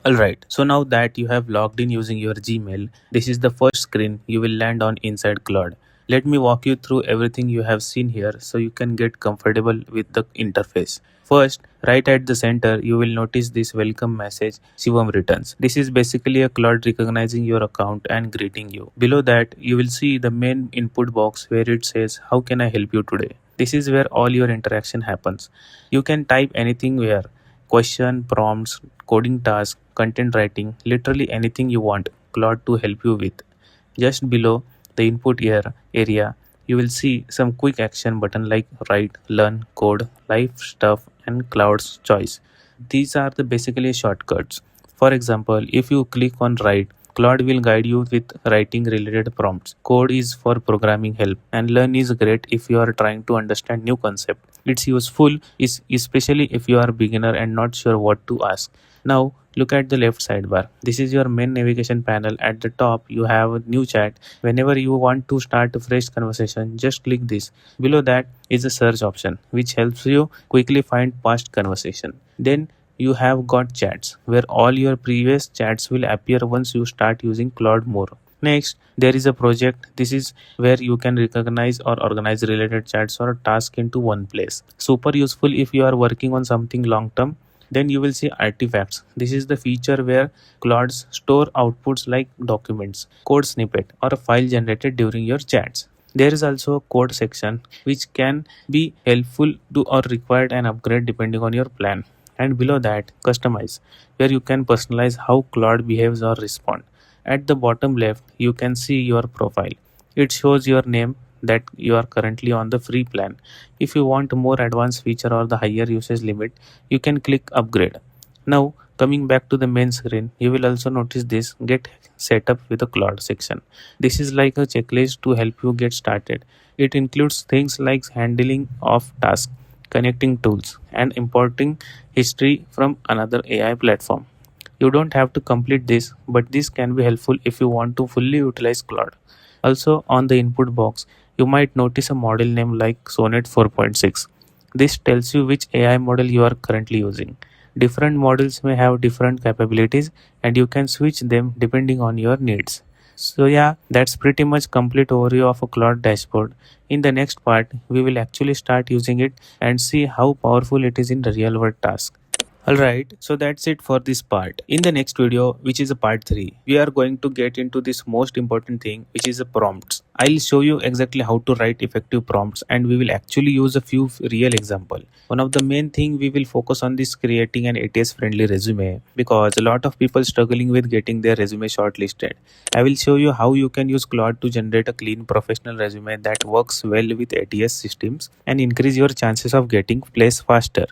Alright, so now that you have logged in using your Gmail, this is the first screen you will land on inside Claude. Let me walk you through everything you have seen here so you can get comfortable with the interface. First, right at the center, you will notice this welcome message Shivam returns. This is basically a Claude recognizing your account and greeting you. Below that, you will see the main input box where it says, "How can I help you today?" This is where all your interaction happens. You can type anything here: question, prompts, coding tasks, content writing, literally anything you want Claude to help you with. Just below the area, you will see some quick action button like write, learn, code, live stuff, and Claude's choice. These are the basically shortcuts. For example, if you click on write, Claude will guide you with writing related prompts. Code is for programming help, and learn is great if you are trying to understand new concept. It's useful is especially if you are a beginner and not sure what to ask. Now look at the left sidebar. This is your main navigation panel. At the top you have a new chat. Whenever you want to start a fresh conversation, just click this. Below that is a search option which helps you quickly find past conversation. Then you have got chats where all your previous chats will appear once you start using Claude more. Next, there is a project. This is where you can recognize or organize related chats or tasks into one place. Super useful if you are working on something long term. Then you will see artifacts. This is the feature where Claude's store outputs like documents, code snippet, or a file generated during your chats. There is also a code section which can be helpful to or required an upgrade depending on your plan. And below that, customize, where you can personalize how Claude behaves or respond. At the bottom left, you can see your profile. It shows your name that you are currently on the free plan. If you want a more advanced feature or the higher usage limit, you can click upgrade. Now, coming back to the main screen, you will also notice this get set up with a Claude section. This is like a checklist to help you get started. It includes things like handling of tasks, connecting tools, and importing history from another AI platform. You don't have to complete this, but this can be helpful if you want to fully utilize Claude. Also, on the input box, you might notice a model name like Sonnet 4.6. This tells you which AI model you are currently using. Different models may have different capabilities and you can switch them depending on your needs. So yeah, that's pretty much complete overview of a Claude dashboard. In the next part, we will actually start using it and see how powerful it is in the real world task. Alright, so that's it for this part. In the next video, which is a part 3, we are going to get into this most important thing, which is the prompts. I'll show you exactly how to write effective prompts and we will actually use a few real example. One of the main thing we will focus on this creating an ATS friendly resume because a lot of people struggling with getting their resume shortlisted. I will show you how you can use Claude to generate a clean professional resume that works well with ATS systems and increase your chances of getting placed faster.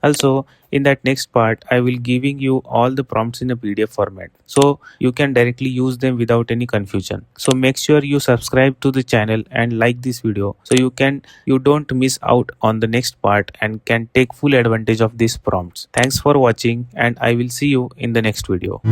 Also, in that next part, I will giving you all the prompts in a PDF format so you can directly use them without any confusion. So make sure you subscribe to the channel and like this video so you don't miss out on the next part and can take full advantage of these prompts. Thanks for watching and I will see you in the next video.